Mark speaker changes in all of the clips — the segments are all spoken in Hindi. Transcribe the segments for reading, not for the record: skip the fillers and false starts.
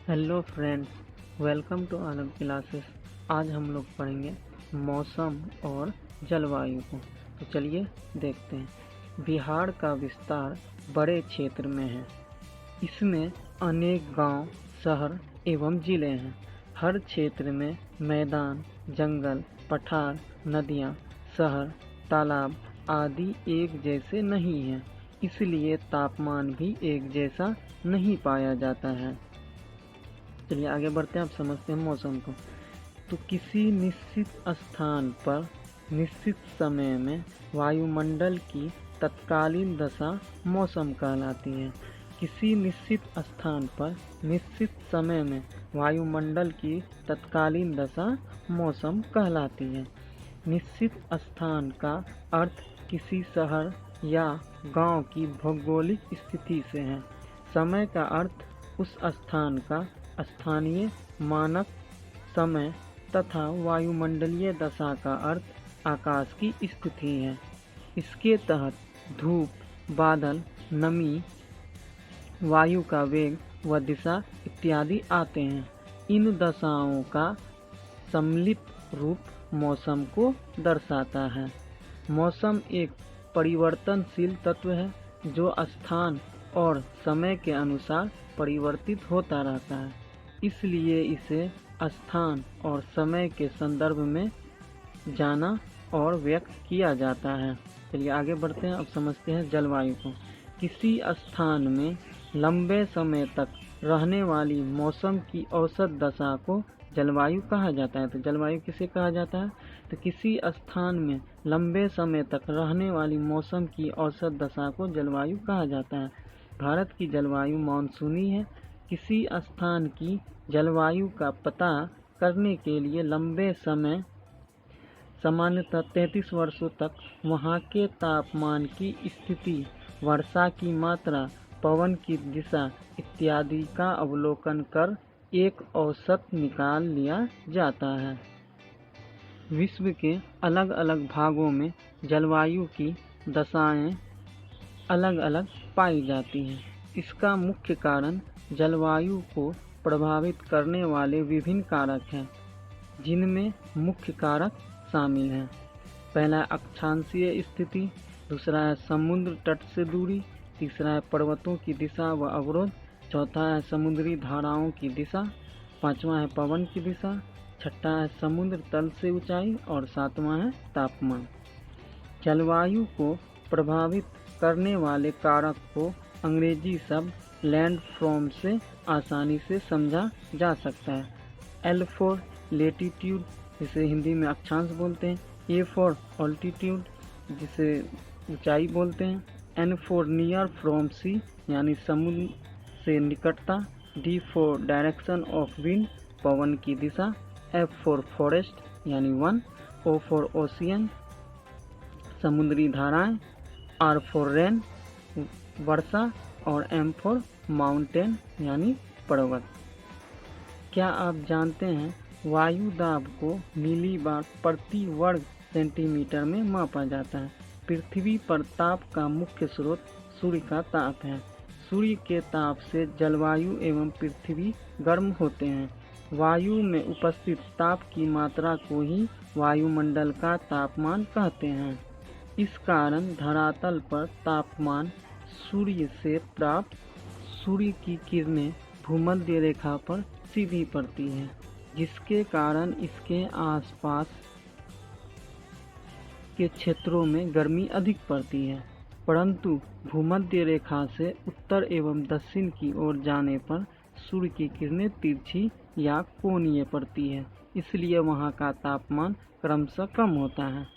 Speaker 1: Hello friends, welcome to Alam classes. आज हम लोग पढ़ेंगे मौसम और जलवायु को। तो चलिए देखते हैं। बिहार का विस्तार बड़े क्षेत्र में है। इसमें अनेक गांव, शहर एवं जिले हैं। हर क्षेत्र में मैदान, जंगल, पठार, नदियां, शहर, तालाब आदि एक जैसे नहीं हैं। इसलिए तापमान भी एक जैसा नहीं पाया जाता है। चलिए आगे बढ़ते हैं। आप समझते हैं मौसम को। तो किसी निश्चित स्थान पर निश्चित समय में वायुमंडल की तत्कालीन दशा मौसम कहलाती है। किसी निश्चित स्थान पर निश्चित समय में वायुमंडल की तत्कालीन दशा मौसम कहलाती है। निश्चित स्थान का अर्थ किसी शहर या गांव की भौगोलिक स्थिति से है। समय का अर्थ उस स्थान का स्थानीय मानक समय तथा वायुमंडलीय दशा का अर्थ आकाश की स्थिति है। इसके तहत धूप, बादल, नमी, वायु का वेग व दिशा इत्यादि आते हैं। इन दशाओं का सम्मिलित रूप मौसम को दर्शाता है। मौसम एक परिवर्तनशील तत्व है जो स्थान और समय के अनुसार परिवर्तित होता रहता है। इसलिए इसे स्थान और समय के संदर्भ में जाना और व्यक्त किया जाता है। चलिए आगे बढ़ते हैं। अब समझते हैं जलवायु को। किसी स्थान में लंबे समय तक रहने वाली मौसम की औसत दशा को जलवायु कहा जाता है। तो जलवायु किसे कहा जाता है? तो किसी स्थान में लंबे समय तक रहने वाली मौसम की औसत दशा को जलवायु कहा जाता है। भारत की जलवायु मानसूनी है। किसी स्थान की जलवायु का पता करने के लिए लंबे समय, सामान्यतः 33 वर्षों तक, वहाँ के तापमान की स्थिति, वर्षा की मात्रा, पवन की दिशा इत्यादि का अवलोकन कर एक औसत निकाल लिया जाता है। विश्व के अलग अलग भागों में जलवायु की दशाएं अलग अलग पाई जाती हैं। इसका मुख्य कारण जलवायु को प्रभावित करने वाले विभिन्न कारक हैं, जिनमें मुख्य कारक शामिल हैं। पहला है अक्षांशीय स्थिति, दूसरा है समुद्र तट से दूरी, तीसरा है पर्वतों की दिशा व अवरोध, चौथा है समुद्री धाराओं की दिशा, पांचवा है पवन की दिशा, छठा है समुद्र तल से ऊंचाई और सातवां है तापमान। जलवायु को प्रभावित करने वाले कारक को अंग्रेजी शब्द लैंडफॉर्म से आसानी से समझा जा सकता है। एल फॉर लेटीट्यूड, जिसे हिंदी में अक्षांश बोलते हैं। ए फॉर ऑल्टीट्यूड, जिसे ऊंचाई बोलते हैं। N for near from sea, यानी समुद्र से निकटता। D for direction of wind, पवन की दिशा। एफ फॉर फॉरेस्ट, यानी वन। ओ फॉर ओशियन, समुद्री धाराएं। आर फॉर रेन, वर्षा। और एम फॉर माउंटेन, यानी पर्वत। क्या आप जानते हैं वायु दाब को मिलीबार प्रति वर्ग सेंटीमीटर में मापा जाता है। पृथ्वी पर ताप का मुख्य स्रोत सूर्य का ताप है। सूर्य के ताप से जलवायु एवं पृथ्वी गर्म होते हैं। वायु में उपस्थित ताप की मात्रा को ही वायुमंडल का तापमान कहते हैं। इस कारण धरातल पर तापमान सूर्य से प्राप्त सूर्य की किरणें भूमध्य रेखा पर सीधी पड़ती है, जिसके कारण इसके आसपास के क्षेत्रों में गर्मी अधिक पड़ती है। परंतु भूमध्य रेखा से उत्तर एवं दक्षिण की ओर जाने पर सूर्य की किरणें तिरछी या कोणीय पड़ती है, इसलिए वहाँ का तापमान क्रमशः कम होता है।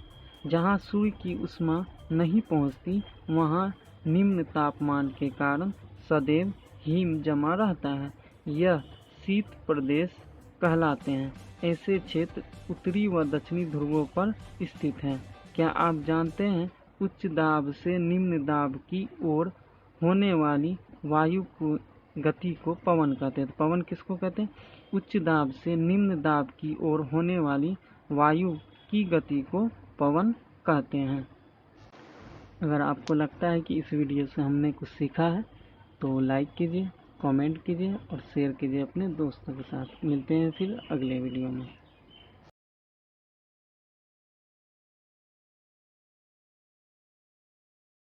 Speaker 1: जहाँ सूर्य की ऊष्मा नहीं पहुँचती, वहाँ निम्न तापमान के कारण सदैव हिम जमा रहता है। यह शीत प्रदेश कहलाते हैं। ऐसे क्षेत्र उत्तरी व दक्षिणी ध्रुवों पर स्थित हैं। क्या आप जानते हैं उच्च दाब से निम्न दाब की ओर होने वाली वायु को गति को पवन कहते हैं। पवन किसको कहते हैं? उच्च दाब से निम्न दाब की ओर होने वाली वायु की गति को पवन कहते हैं। अगर आपको लगता है कि इस वीडियो से हमने कुछ सीखा है तो लाइक कीजिए, कमेंट कीजिए और शेयर कीजिए अपने दोस्तों के साथ। मिलते हैं फिर अगले वीडियो में।